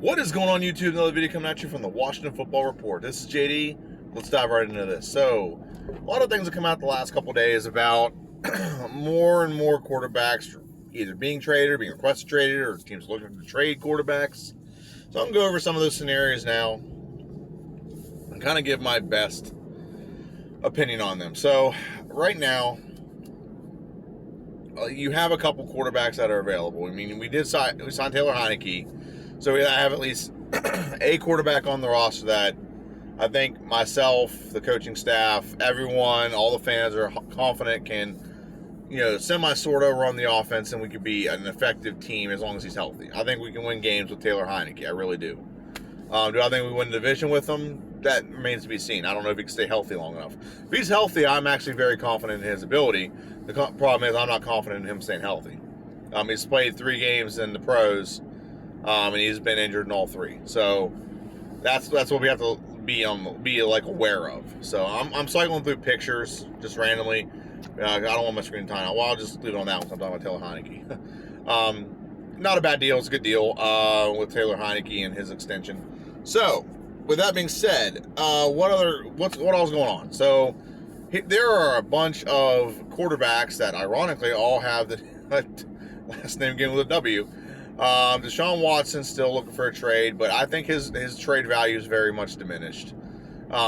What is going on YouTube? Another video coming at you from the Washington Football Report. This is JD. Let's dive right into this. So, a lot of things have come out the last couple of days about more and more quarterbacks either being traded or being requested traded, or teams looking to trade quarterbacks. So I'm going to go over some of those scenarios now and kind of give my best opinion on them. So, right now, you have a couple quarterbacks that are available. I mean, we signed Taylor Heineke. So we have at least a quarterback on the roster that I think myself, the coaching staff, everyone, all the fans are confident can, sort of run the offense, and we could be an effective team as long as he's healthy. I think we can win games with Taylor Heineke. I really do. Do I think we win the division with him? That remains to be seen. I don't know if he can stay healthy long enough. If he's healthy, I'm actually very confident in his ability. The problem is I'm not confident in him staying healthy. He's played 3 games in the pros. And he's been injured in all 3. So that's what we have to be aware of. So I'm cycling through pictures just randomly. I don't want my screen time. Well, I'll just leave it on that one. I'm talking about Taylor Heineke. Not a bad deal. It's a good deal with Taylor Heineke and his extension. So with that being said, what else going on? So there are a bunch of quarterbacks that ironically all have the last name beginning with a W. Deshaun Watson still looking for a trade, but I think his trade value is very much diminished. Or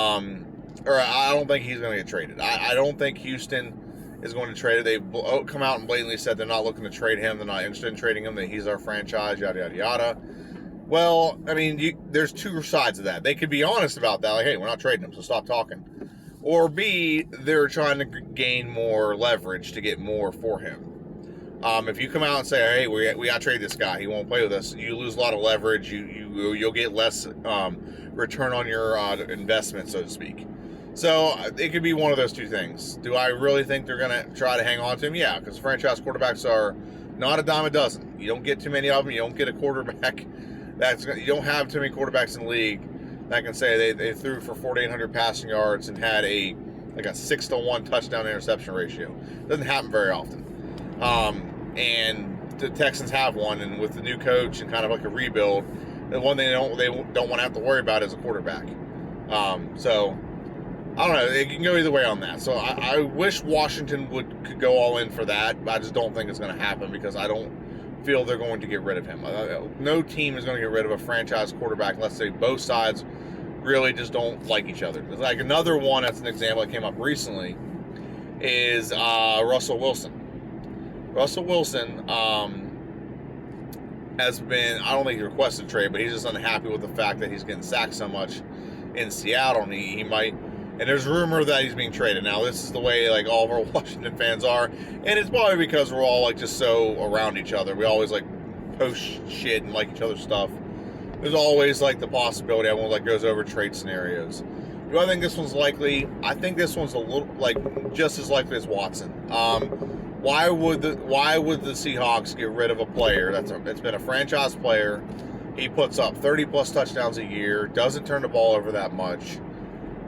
I don't think he's going to get traded. I don't think Houston is going to trade it. They've come out and blatantly said they're not looking to trade him. They're not interested in trading him, that he's our franchise, yada, yada, yada. Well, I mean, there's 2 sides of that. They could be honest about that, like, hey, we're not trading him, so stop talking. Or B, they're trying to gain more leverage to get more for him. If you come out and say, hey, we got to trade this guy, he won't play with us, you lose a lot of leverage, you'll get less return on your investment, so to speak. So it could be one of those 2 things. Do I really think they're going to try to hang on to him? Yeah, because franchise quarterbacks are not a dime a dozen. You don't get too many of them. You don't get a quarterback you don't have too many quarterbacks in the league that can say they threw for 4,800 passing yards and had a 6-to-1 touchdown interception ratio. It doesn't happen very often. And the Texans have one, and with the new coach and kind of like a rebuild, the one they don't want to have to worry about is a quarterback. So I don't know. It can go either way on that. So I wish Washington could go all in for that, but I just don't think it's going to happen because I don't feel they're going to get rid of him. No team is going to get rid of a franchise quarterback unless they both sides really just don't like each other. There's like another one that's an example that came up recently is Russell Wilson. Russell Wilson has been, I don't think he requested a trade, but he's just unhappy with the fact that he's getting sacked so much in Seattle, and he might, and there's rumor that he's being traded. Now, this is the way like all of our Washington fans are, and it's probably because we're all like just so around each other. We always like post shit and like each other's stuff. There's always like the possibility everyone like goes over trade scenarios. Do I think this one's likely? I think this one's a little like just as likely as Watson. Why would the Seahawks get rid of a player that's been a franchise player? He puts up 30+ touchdowns a year, doesn't turn the ball over that much,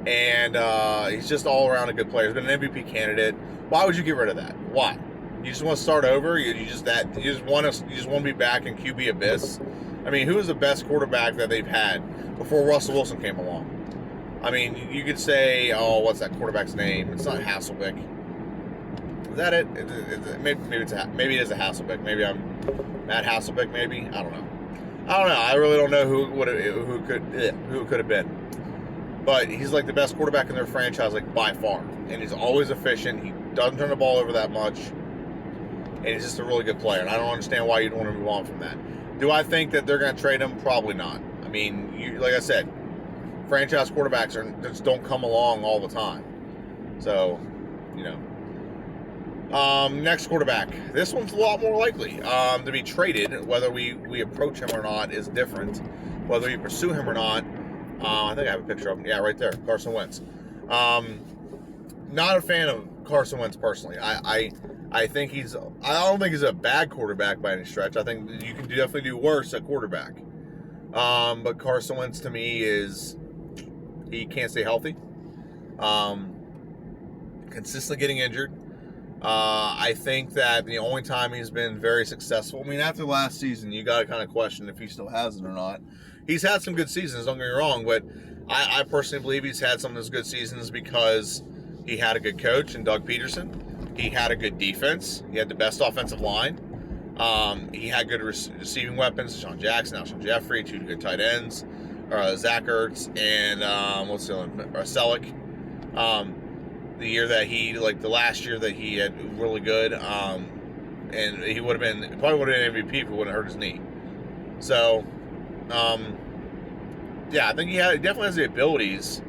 and he's just all around a good player. He's been an MVP candidate. Why would you get rid of that? Why? You just want to start over? You just want to be back in QB abyss? I mean, who is the best quarterback that they've had before Russell Wilson came along? I mean, you could say, oh, what's that quarterback's name? It's not Hasselbeck. Is that it? Maybe it is a Hasselbeck. Maybe I'm Matt Hasselbeck. Maybe I don't know. I really don't know who could have been. But he's like the best quarterback in their franchise, like by far, and he's always efficient. He doesn't turn the ball over that much, and he's just a really good player. And I don't understand why you'd want to move on from that. Do I think that they're going to trade him? Probably not. I mean, like I said, franchise quarterbacks just don't come along all the time. So, next quarterback. This one's a lot more likely to be traded. Whether we approach him or not is different. Whether we pursue him or not, I think I have a picture of him. Yeah, right there, Carson Wentz. Not a fan of Carson Wentz personally. I don't think he's a bad quarterback by any stretch. I think you can definitely do worse at quarterback. But Carson Wentz to me he can't stay healthy. Consistently getting injured. I think that the only time he's been very successful, I mean, after last season, you got to kind of question if he still has it or not. he's had some good seasons, don't get me wrong, but I personally believe he's had some of those good seasons because he had a good coach in Doug Peterson. He had a good defense. He had the best offensive line. He had good receiving weapons. Deshaun Jackson, Alshon Jeffrey, 2 good tight ends. Zach Ertz and what's the other one? Selleck. The year that the last year that he had really good. And he probably would have been MVP if he wouldn't have hurt his knee. So, yeah, I think he definitely has the abilities.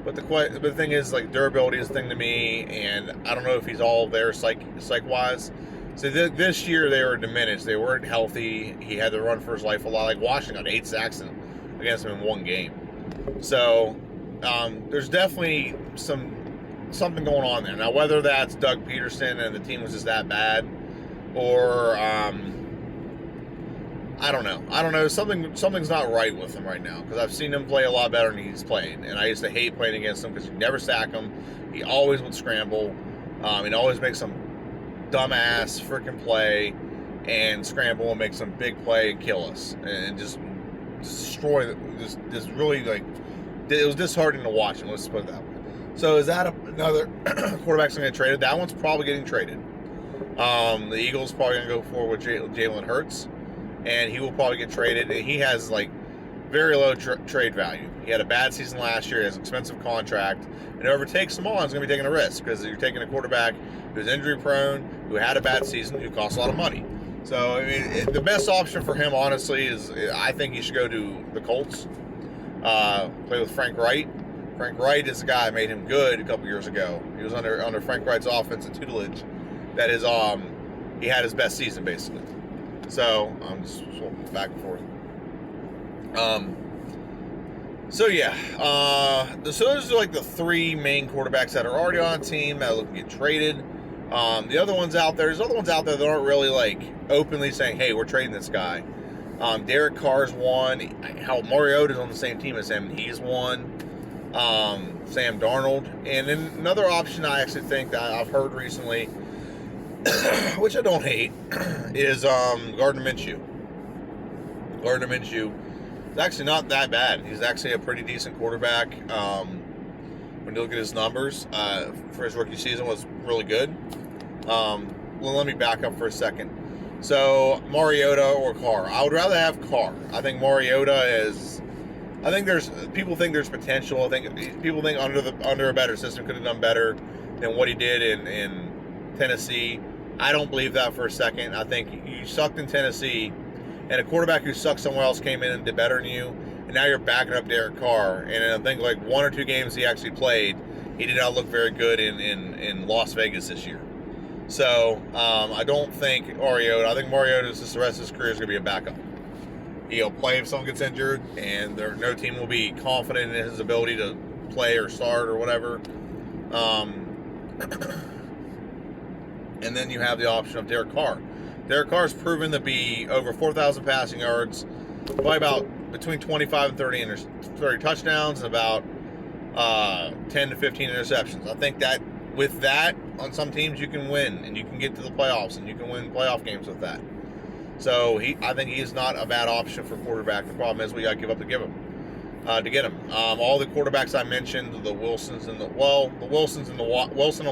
But the thing is, like, durability is the thing to me, and I don't know if he's all there psych-wise. So this year they were diminished. They weren't healthy. He had to run for his life a lot. Like, Washington got 8 sacks against him in one game. So there's definitely something going on there. Now, whether that's Doug Peterson and the team was just that bad, or I don't know. Something's not right with him right now, because I've seen him play a lot better than he's played, and I used to hate playing against him because you never sack him. He always would scramble. He'd always make some dumbass freaking play and scramble and make some big play and kill us and just destroy this really, like, it was disheartening to watch him. Let's put it that way. So is that another quarterback's going to get traded? That one's probably getting traded. The Eagles probably going to go forward with Jalen Hurts, and he will probably get traded. And he has, like, very low trade value. He had a bad season last year. He has an expensive contract. And whoever takes him on is going to be taking a risk, because you're taking a quarterback who's injury prone, who had a bad season, who costs a lot of money. So, I mean, the best option for him, honestly, is I think he should go to the Colts, play with Frank Wright. Frank Wright is the guy that made him good a couple years ago. He was under Frank Wright's offense and tutelage. That is, he had his best season, basically. So, I'm just back and forth. So yeah, so those are like the 3 main quarterbacks that are already on a team that look to get traded. There's other ones out there that aren't really, like, openly saying, hey, we're trading this guy. Derek Carr's one. Hell, Mariota's on the same team as him, and he's one. Sam Darnold. And then another option I actually think that I've heard recently, which I don't hate, is Gardner Minshew. Gardner Minshew is actually not that bad. He's actually a pretty decent quarterback. When you look at his numbers, for his rookie season was really good. Well, let me back up for a second. So, Mariota or Carr? I would rather have Carr. I think Mariota is... people think there's potential. I think people think under a better system could have done better than what he did in Tennessee. I don't believe that for a second. I think you sucked in Tennessee, and a quarterback who sucked somewhere else came in and did better than you, and now you're backing up Derek Carr. And I think, like, 1 or 2 games he actually played, he did not look very good in Las Vegas this year. So I don't think Mariota. I think Mariota's just the rest of his career is going to be a backup. He'll play if someone gets injured, and no team will be confident in his ability to play or start or whatever. And then you have the option of Derek Carr. Derek Carr's proven to be over 4,000 passing yards, probably about between 25 and 30 touchdowns, and about 10 to 15 interceptions. I think that with that, on some teams you can win, and you can get to the playoffs, and you can win playoff games with that. So I think he is not a bad option for quarterback. The problem is we got to give up to get him. All the quarterbacks I mentioned, Wilson and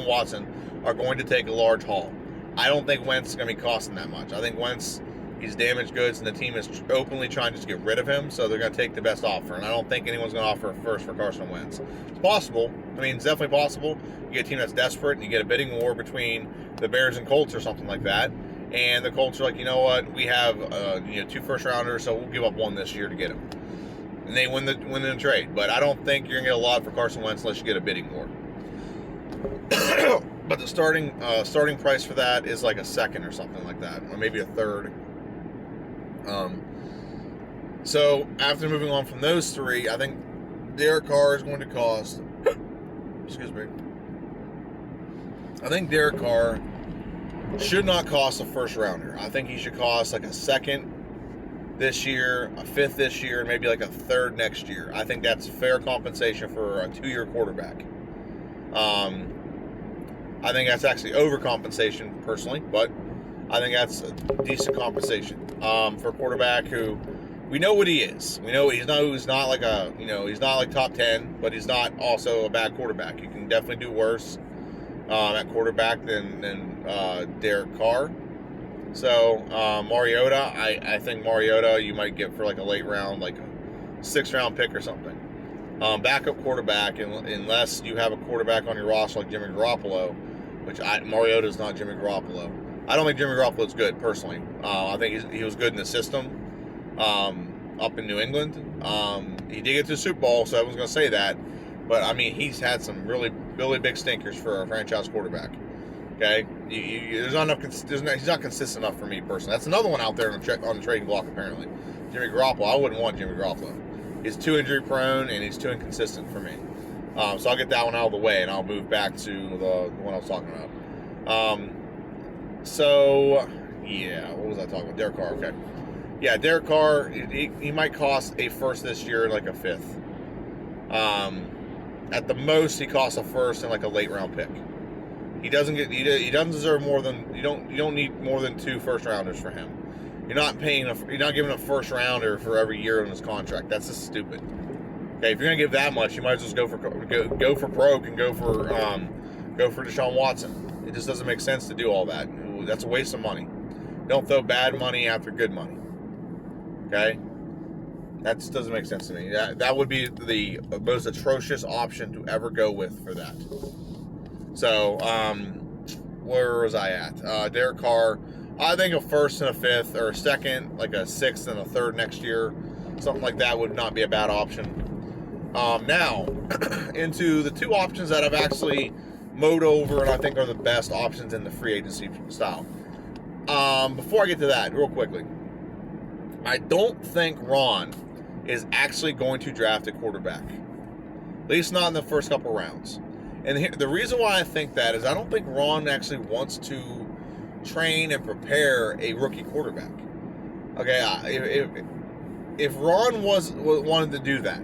Watson are going to take a large haul. I don't think Wentz is going to be costing that much. I think Wentz, he's damaged goods, and the team is openly trying to just get rid of him, so they're going to take the best offer. And I don't think anyone's going to offer a first for Carson Wentz. It's possible. I mean, it's definitely possible. You get a team that's desperate, and you get a bidding war between the Bears and Colts or something like that. And the Colts are like, you know what? We have 2 first-rounders, so we'll give up 1 this year to get him. And they win the trade. But I don't think you're going to get a lot for Carson Wentz unless you get a bidding war. But the starting price for that is like a second or something like that, or maybe a third. So after moving on from those 3, I think Derek Carr is going to cost. Excuse me. I think Derek Carr should not cost a first rounder. I think he should cost like a second this year, a 5th this year, and maybe like a 3rd next year. I think that's fair compensation for a 2-year quarterback. I think that's actually overcompensation personally, but I think that's a decent compensation for a quarterback who we know what he is. We know he's not like he's not like top 10, but he's not also a bad quarterback. You can definitely do worse at quarterback than Derek Carr. So Mariota, I think Mariota you might get for like a late round, like a 6th round pick or something. Backup quarterback, unless you have a quarterback on your roster like Jimmy Garoppolo, which Mariota is not Jimmy Garoppolo. I don't think Jimmy Garoppolo is good personally. I think he was good in the system up in New England. He did get to the Super Bowl, so everyone's going to say that. But I mean, he's had some really big stinkers for a franchise quarterback. Okay, there's not enough. He's not consistent enough for me personally. That's another one out there on the trading block apparently. Jimmy Garoppolo. I wouldn't want Jimmy Garoppolo. He's too injury prone and he's too inconsistent for me. So I'll get that one out of the way and I'll move back to the one I was talking about. So yeah, what was I talking about? Derek Carr. Okay. Yeah, Derek Carr. He might cost a first this year, like a 5th. At the most, he costs a first and like a late round pick. He doesn't deserve more than you don't need more than 2 first rounders for him. You're not giving a first rounder for every year on his contract. That's just stupid. Okay, if you're gonna give that much, you might as well go for broke and go for Deshaun Watson. It just doesn't make sense to do all that. That's a waste of money. Don't throw bad money after good money. Okay, that just doesn't make sense to me. That would be the most atrocious option to ever go with for that. So, where was I at? Derek Carr. I think a 1st and a 5th, or a 2nd, like a 6th and a 3rd next year, something like that would not be a bad option. Now, into the 2 options that I've actually mowed over and I think are the best options in the free agency style. Before I get to that, real quickly, I don't think Ron is actually going to draft a quarterback, at least not in the first couple rounds. And the reason why I think that is I don't think Ron actually wants to train and prepare a rookie quarterback. Okay, if Ron wanted to do that,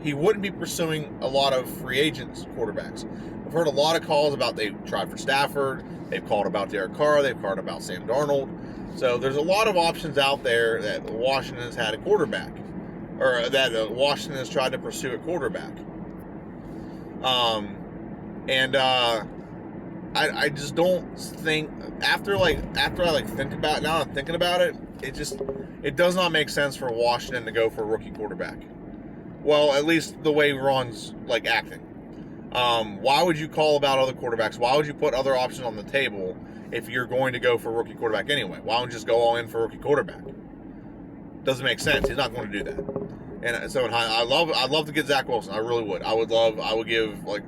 he wouldn't be pursuing a lot of free agents quarterbacks. I've heard a lot of calls about they've tried for Stafford, they've called about Derek Carr, they've called about Sam Darnold. So there's a lot of options out there that Washington has had a quarterback, or that Washington has tried to pursue a quarterback. I just don't think after I think about it, now I'm thinking about it, it does not make sense for Washington to go for a rookie quarterback. Well, at least the way Ron's like acting. Why would you call about other quarterbacks? Why would you put other options on the table if you're going to go for a rookie quarterback anyway? Why don't you just go all in for a rookie quarterback? Doesn't make sense. He's not going to do that. And so I'd love to get Zach Wilson. I really would. I would give like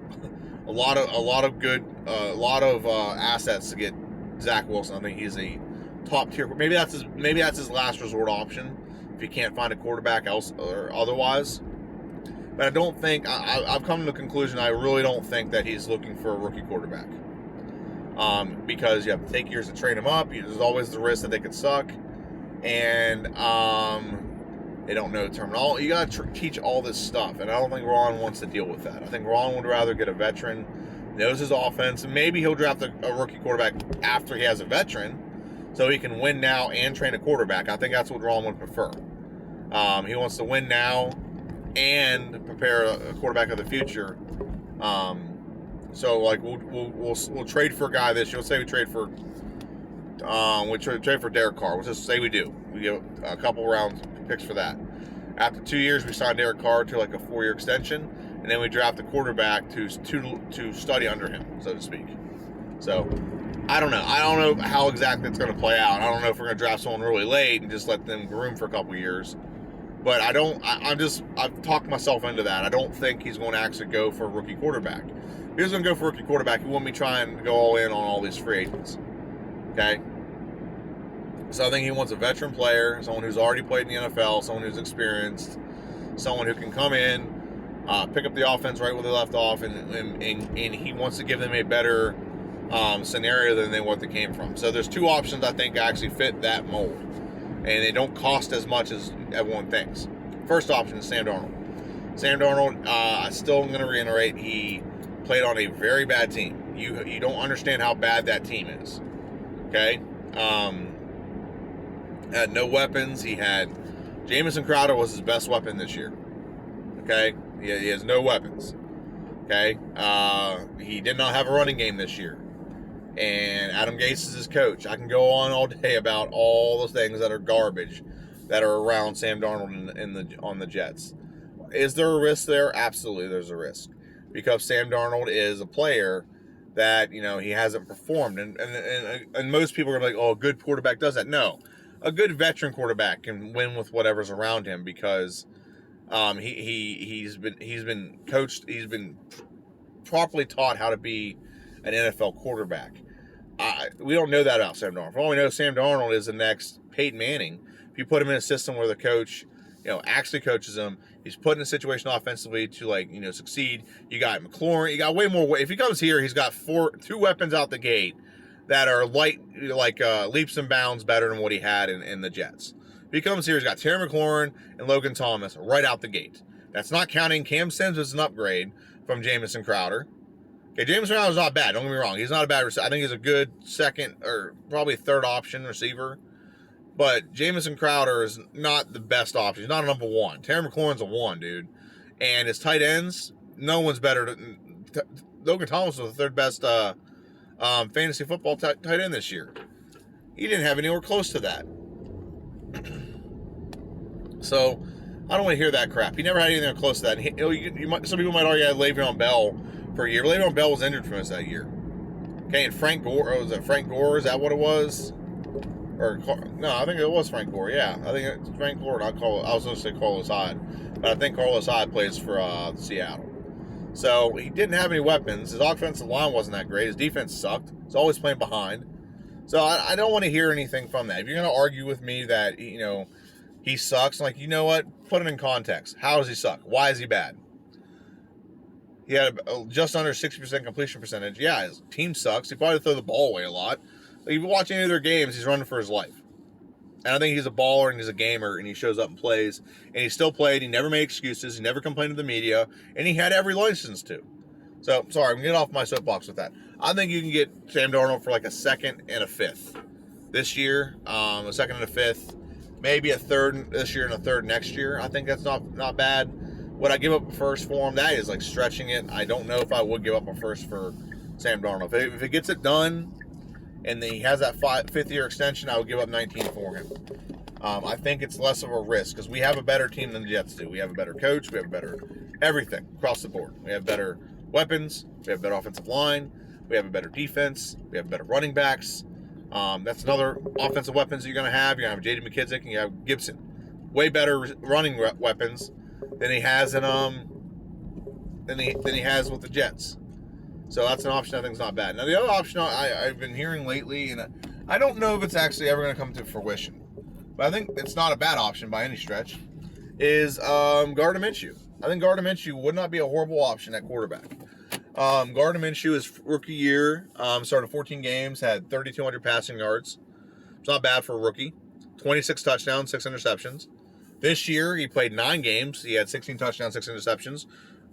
a lot of assets to get Zach Wilson. I think he's a top tier. Maybe that's his last resort option if he can't find a quarterback else or otherwise. But I don't think I've come to the conclusion. I really don't think that he's looking for a rookie quarterback. Because you have to take years to train them up. There's always the risk that they could suck, and they don't know terminology. You got to teach all this stuff, and I don't think Ron wants to deal with that. I think Ron would rather get a veteran, knows his offense, and maybe he'll draft a rookie quarterback after he has a veteran, so he can win now and train a quarterback. I think that's what Ron would prefer. He wants to win now and prepare a quarterback of the future. So like we'll trade for a guy this year. Let's say we trade for Derek Carr. Let's just say we do. We get a couple round picks for that. After 2 years, we sign Derek Carr to like a 4-year extension, and then we draft a quarterback to study under him, so to speak. So I don't know. I don't know how exactly it's going to play out. I don't know if we're going to draft someone really late and just let them groom for a couple years. But I've talked myself into that. I don't think he's going to actually go for a rookie quarterback. If he was going to go for a rookie quarterback, he wouldn't be trying to go all in on all these free agents. Okay? So I think he wants a veteran player, someone who's already played in the NFL, someone who's experienced, someone who can come in, pick up the offense right where they left off, and he wants to give them a better scenario than what they came from. So there's 2 options I think actually fit that mold, and they don't cost as much as everyone thinks. First option is Sam Darnold. Sam Darnold, I still am going to reiterate, he played on a very bad team. You don't understand how bad that team is. Okay? Had no weapons. He had Jamison Crowder was his best weapon this year. Okay? He has no weapons. Okay? He did not have a running game this year. And Adam Gase is his coach. I can go on all day about all those things that are garbage that are around Sam Darnold on the Jets. Is there a risk there? Absolutely, there's a risk. Because Sam Darnold is a player that, he hasn't performed. And most people are like, oh, a good quarterback does that. No. A good veteran quarterback can win with whatever's around him because he's been coached, he's been properly taught how to be an NFL quarterback. We don't know that about Sam Darnold. For all we know, Sam Darnold is the next Peyton Manning. If you put him in a system where the coach, actually coaches him, he's put in a situation offensively to succeed. You got McLaurin. You got way more. If he comes here, he's got two weapons out the gate that are leaps and bounds better than what he had in the Jets. If he comes here, he's got Terry McLaurin and Logan Thomas right out the gate. That's not counting Cam Sims as an upgrade from Jamison Crowder. Okay, Jamison Crowder's not bad. Don't get me wrong. He's not a bad receiver. I think he's a good second or probably third option receiver. But Jamison Crowder is not the best option. He's not a number one. Terry McLaurin's a one, dude. And his tight ends, no one's better. Logan Thomas was the third best fantasy football tight end this year. He didn't have anywhere close to that. So, I don't want to hear that crap. He never had anything close to that. Some people might argue I had Le'Veon Bell for a year. Le'Veon Bell was injured from us that year. Okay, and Frank Gore, was it Frank Gore? Is that what it was? No, I think it was Frank Gore. Yeah, I think it's Frank Gore. I was going to say Carlos Hyde, but I think Carlos Hyde plays for Seattle. So he didn't have any weapons. His offensive line wasn't that great. His defense sucked. He's always playing behind. So I don't want to hear anything from that. If you're going to argue with me that he sucks, like, you know what? Put it in context. How does he suck? Why is he bad? He had just under 60% completion percentage. Yeah, his team sucks. He probably throw the ball away a lot. If you watch any of their games, he's running for his life. And I think he's a baller and he's a gamer and he shows up and plays. And he still played. He never made excuses. He never complained to the media. And he had every license to. So, sorry, I'm getting off my soapbox with that. I think you can get Sam Darnold for like a second and a fifth this year. A second and a fifth. Maybe a third this year and a third next year. I think that's not bad. Would I give up a first for him? That is like stretching it. I don't know if I would give up a first for Sam Darnold. If it gets it done, and then he has that fifth-year extension, I would give up 19 for him. I think it's less of a risk because we have a better team than the Jets do. We have a better coach. We have better everything across the board. We have better weapons. We have better offensive line. We have a better defense. We have better running backs. That's another offensive weapons you're going to have. You're going to have J.D. McKissick and you have Gibson. Way better running weapons than he has than he has with the Jets. So that's an option I think is not bad. Now the other option I've been hearing lately, and I don't know if it's actually ever going to come to fruition, but I think it's not a bad option by any stretch, is Gardner Minshew. I think Gardner Minshew would not be a horrible option at quarterback. Gardner Minshew, his rookie year, started 14 games, had 3,200 passing yards. It's not bad for a rookie. 26 touchdowns, 6 interceptions. This year, he played 9 games. He had 16 touchdowns, 6 interceptions.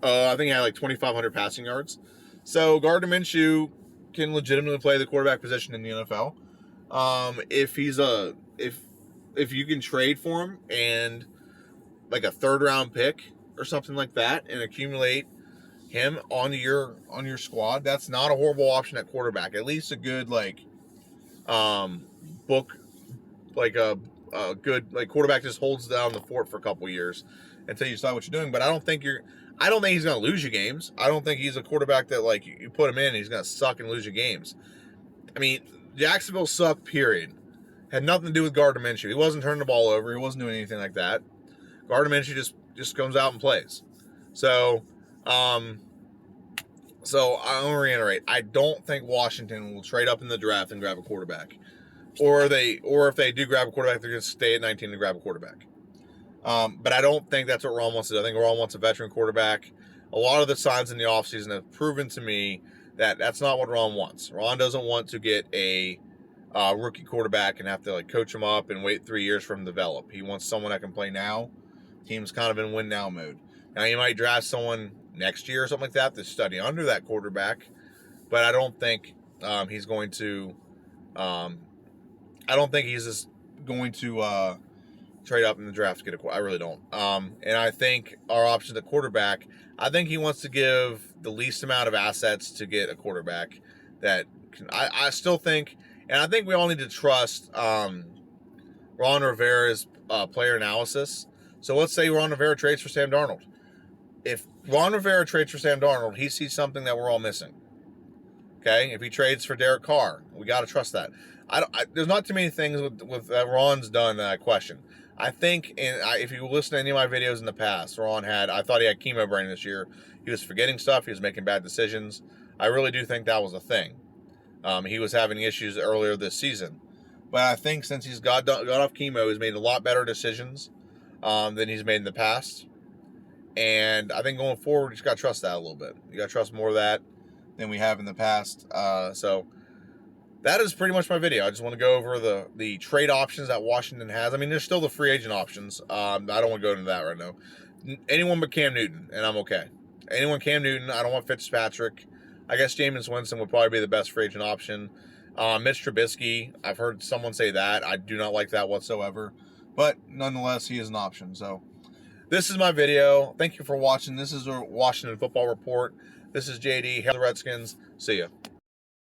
I think he had like 2,500 passing yards. So Gardner Minshew can legitimately play the quarterback position in the NFL. If you can trade for him and like a third round pick or something like that and accumulate him on your squad, that's not a horrible option at quarterback. At least a good book, like a good quarterback just holds down the fort for a couple years until you decide what you're doing. But I don't think he's going to lose you games. I don't think he's a quarterback that you put him in and he's going to suck and lose you games. I mean, Jacksonville sucked, period. Had nothing to do with Gardner Minshew. He wasn't turning the ball over. He wasn't doing anything like that. Gardner Minshew just comes out and plays. So I want to reiterate, I don't think Washington will trade up in the draft and grab a quarterback. Or if they do grab a quarterback, they're going to stay at 19 and grab a quarterback. But I don't think that's what Ron wants to do. I think Ron wants a veteran quarterback. A lot of the signs in the offseason have proven to me that that's not what Ron wants. Ron doesn't want to get a rookie quarterback and have to coach him up and wait 3 years for him to develop. He wants someone that can play now. Team's kind of in win now mode. Now he might draft someone next year or something like that to study under that quarterback, but I don't think he's going to. I don't think he's just going to trade up in the draft to get a quarterback. I really don't. And I think our options at quarterback, I think he wants to give the least amount of assets to get a quarterback that can, I still think, and I think we all need to trust Ron Rivera's player analysis. So let's say Ron Rivera trades for Sam Darnold. If Ron Rivera trades for Sam Darnold, he sees something that we're all missing. Okay, if he trades for Derek Carr, we got to trust that. There's not too many things with that Ron's done that I question. I think, if you listen to any of my videos in the past, I thought he had chemo brain this year. He was forgetting stuff. He was making bad decisions. I really do think that was a thing. He was having issues earlier this season. But I think since he's got off chemo, he's made a lot better decisions than he's made in the past. And I think going forward, you just got to trust that a little bit. You got to trust more of that than we have in the past. So that is pretty much my video. I just want to go over the trade options that Washington has. I mean, there's still the free agent options. I don't want to go into that right now. Anyone but Cam Newton, and I'm okay. Anyone Cam Newton. I don't want Fitzpatrick. I guess Jameis Winston would probably be the best free agent option. Mitch Trubisky, I've heard someone say that. I do not like that whatsoever. But nonetheless, he is an option. So this is my video. Thank you for watching. This is a Washington Football Report. This is JD. Hail the Redskins. See ya.